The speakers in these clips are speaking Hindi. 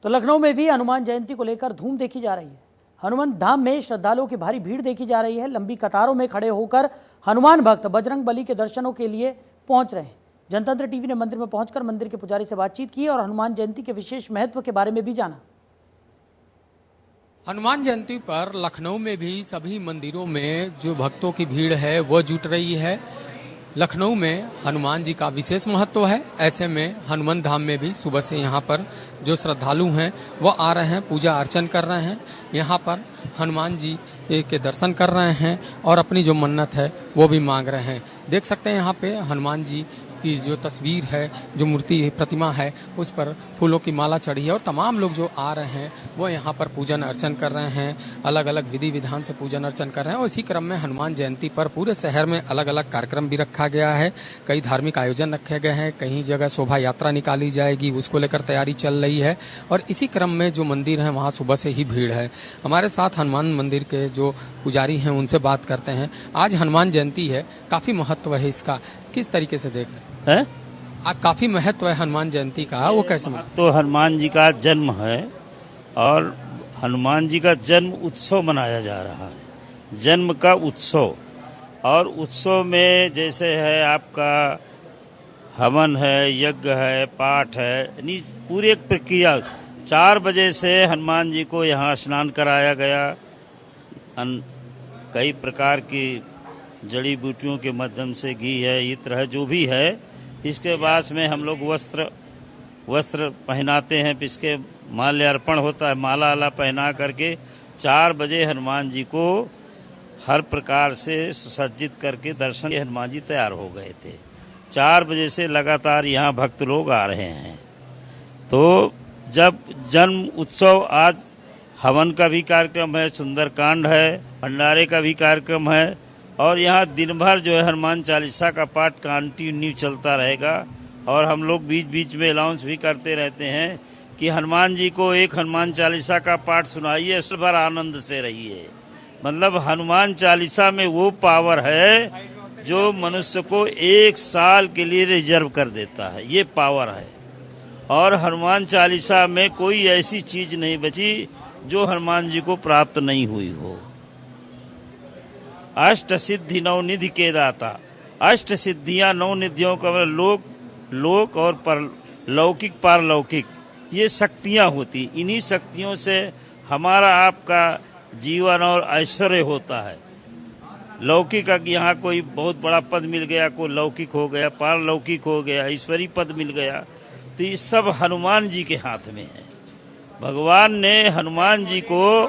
तो लखनऊ में भी हनुमान जयंती को लेकर धूम देखी जा रही है। हनुमान धाम में श्रद्धालुओं की भारी भीड़ देखी जा रही है। लंबी कतारों में खड़े होकर हनुमान भक्त बजरंग बली के दर्शनों के लिए पहुंच रहे हैं। जनतंत्र टीवी ने मंदिर में पहुंचकर मंदिर के पुजारी से बातचीत की और हनुमान जयंती के विशेष महत्व के बारे में भी जाना। हनुमान जयंती पर लखनऊ में भी सभी मंदिरों में जो भक्तों की भीड़ है वो जुट रही है। लखनऊ में हनुमान जी का विशेष महत्व है। ऐसे में हनुमान धाम में भी सुबह से यहाँ पर जो श्रद्धालु हैं वो आ रहे हैं, पूजा अर्चन कर रहे हैं, यहाँ पर हनुमान जी के दर्शन कर रहे हैं और अपनी जो मन्नत है वो भी मांग रहे हैं। देख सकते हैं यहाँ पे हनुमान जी की जो तस्वीर है, जो मूर्ति प्रतिमा है, उस पर फूलों की माला चढ़ी है और तमाम लोग जो आ रहे हैं वो यहाँ पर पूजन अर्चन कर रहे हैं, अलग अलग विधि विधान से पूजन अर्चन कर रहे हैं। और इसी क्रम में हनुमान जयंती पर पूरे शहर में अलग अलग कार्यक्रम भी रखा गया है। कई धार्मिक आयोजन रखे गए हैं, कहीं जगह शोभा यात्रा निकाली जाएगी, उसको लेकर तैयारी चल रही है। और इसी क्रम में जो मंदिर है वहाँ सुबह से ही भीड़ है। हमारे साथ हनुमान मंदिर के जो पुजारी हैं उनसे बात करते हैं। आज हनुमान जयंती है, काफी महत्व है इसका, किस तरीके से देख रहे हैं? आज काफी महत्व है हनुमान जयंती का, वो कैसे? तो हनुमान जी का जन्म है और हनुमान जी का जन्म उत्सव मनाया जा रहा है, जन्म का उत्सव। और उत्सव में जैसे है आपका हवन है, यज्ञ है, पाठ है, यानी पूरी एक प्रक्रिया। 4 बजे से हनुमान जी को यहाँ स्नान कराया गया। कई प्रकार की जड़ी बूटियों के माध्यम से घी है, इत्र है, जो भी है। इसके बाद में हम लोग वस्त्र पहनाते हैं, इसके माल्यार्पण होता है, माला पहना करके 4 बजे हनुमान जी को हर प्रकार से सुसज्जित करके दर्शन के हनुमान जी तैयार हो गए थे। 4 बजे से लगातार यहाँ भक्त लोग आ रहे हैं। तो जब जन्म उत्सव, आज हवन का भी कार्यक्रम है, सुंदरकांड है, भंडारे का भी कार्यक्रम है और यहाँ दिन भर जो है हनुमान चालीसा का पाठ कंटिन्यू चलता रहेगा। और हम लोग बीच बीच में अनाउंस भी करते रहते हैं कि हनुमान जी को एक हनुमान चालीसा का पाठ सुनाइए, इस बार आनंद से रहिए। मतलब हनुमान चालीसा में वो पावर है जो मनुष्य को 1 साल के लिए रिजर्व कर देता है, ये पावर है। और हनुमान चालीसा में कोई ऐसी चीज नहीं बची जो हनुमान जी को प्राप्त नहीं हुई हो। अष्ट सिद्धि 9 निधि के दाता। अष्ट सिद्धियां 9 निधियों का लोक और लौकिक पारलौकिक, ये शक्तियां होती। इन्हीं शक्तियों से हमारा आपका जीवन और ऐश्वर्य होता है। लौकिक यहाँ कोई बहुत बड़ा पद मिल गया, कोई लौकिक हो गया, पारलौकिक हो गया, ईश्वरीय पद मिल गया, तो ये सब हनुमान जी के हाथ में है। भगवान ने हनुमान जी को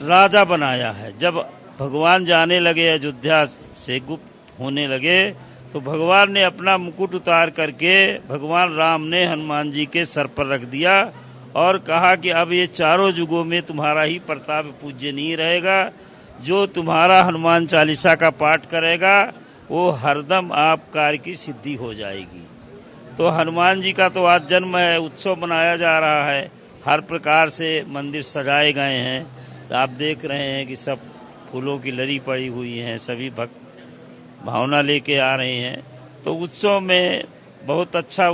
राजा बनाया है। जब भगवान जाने लगे, अयोध्या से गुप्त होने लगे, तो भगवान ने अपना मुकुट उतार करके भगवान राम ने हनुमान जी के सर पर रख दिया और कहा कि अब ये चारों युगों में तुम्हारा ही प्रताप पूज्यनीय रहेगा। जो तुम्हारा हनुमान चालीसा का पाठ करेगा वो हरदम आप कार्य की सिद्धि हो जाएगी। तो हनुमान जी का तो आज जन्म है, उत्सव मनाया जा रहा है। हर प्रकार से मंदिर सजाए गए हैं। तो आप देख रहे हैं कि सब फूलों की लड़ी पड़ी हुई हैं, सभी भक्त भावना लेके आ रहे हैं। तो उत्सव में बहुत अच्छा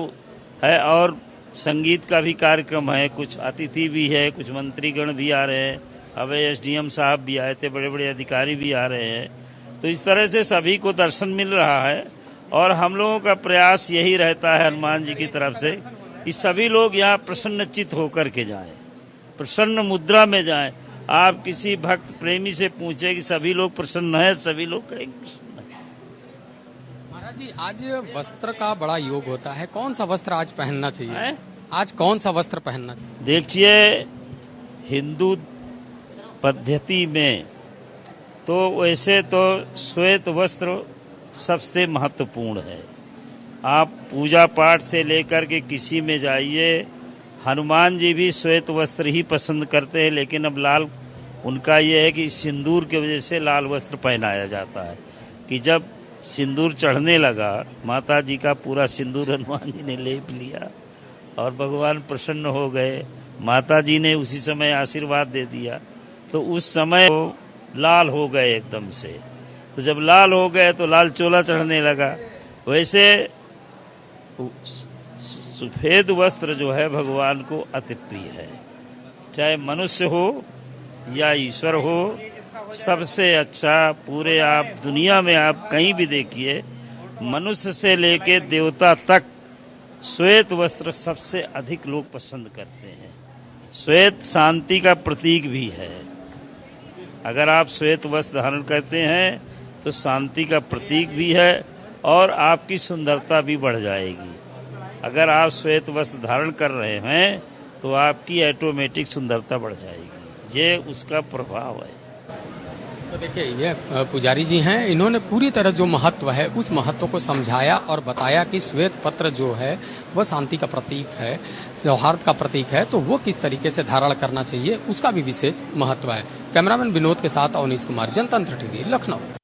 है। और संगीत का भी कार्यक्रम है, कुछ अतिथि भी है, कुछ मंत्रीगण भी आ रहे हैं, अब SDM साहब भी आए थे, बड़े बड़े अधिकारी भी आ रहे हैं। तो इस तरह से सभी को दर्शन मिल रहा है। और हम लोगों का प्रयास यही रहता है हनुमान जी की तरफ से कि सभी लोग यहाँ प्रसन्नचित्त होकर के जाएं, प्रसन्न मुद्रा में जाएं। आप किसी भक्त प्रेमी से पूछे कि सभी लोग प्रसन्न हैं, सभी लोग कहेंगे प्रसन्न है। महाराज जी, आज वस्त्र का बड़ा योग होता है, कौन सा वस्त्र आज पहनना चाहिए? आज कौन सा वस्त्र पहनना चाहिए? देखिए, हिंदू पद्धति में तो वैसे तो श्वेत वस्त्र सबसे महत्वपूर्ण है। आप पूजा पाठ से लेकर के किसी में जाइए, हनुमान जी भी श्वेत वस्त्र ही पसंद करते हैं। लेकिन अब लाल, उनका ये है कि सिंदूर की वजह से लाल वस्त्र पहनाया जाता है। कि जब सिंदूर चढ़ने लगा, माता जी का पूरा सिंदूर हनुमान जी ने लेप लिया और भगवान प्रसन्न हो गए। माता जी ने उसी समय आशीर्वाद दे दिया, तो उस समय वो लाल हो गए एकदम से। तो जब लाल हो गए तो लाल चोला चढ़ने लगा। वैसे सफेद वस्त्र जो है भगवान को अति प्रिय है। चाहे मनुष्य हो या ईश्वर हो, सबसे अच्छा पूरे आप दुनिया में आप कहीं भी देखिए, मनुष्य से लेके देवता तक श्वेत वस्त्र सबसे अधिक लोग पसंद करते हैं। श्वेत शांति का प्रतीक भी है। अगर आप श्वेत वस्त्र धारण करते हैं तो शांति का प्रतीक भी है और आपकी सुंदरता भी बढ़ जाएगी। अगर आप श्वेत वस्त्र धारण कर रहे हैं तो आपकी ऑटोमेटिक सुंदरता बढ़ जाएगी। ये उसका प्रभाव है। तो देखिए, ये पुजारी जी हैं, इन्होंने पूरी तरह जो महत्व है उस महत्व को समझाया और बताया कि श्वेत पत्र जो है वह शांति का प्रतीक है, सौहार्द का प्रतीक है, तो वो किस तरीके से धारण करना चाहिए उसका भी विशेष महत्व है। कैमरामैन विनोद के साथ अवनीश कुमार, जनतंत्र टीवी, लखनऊ।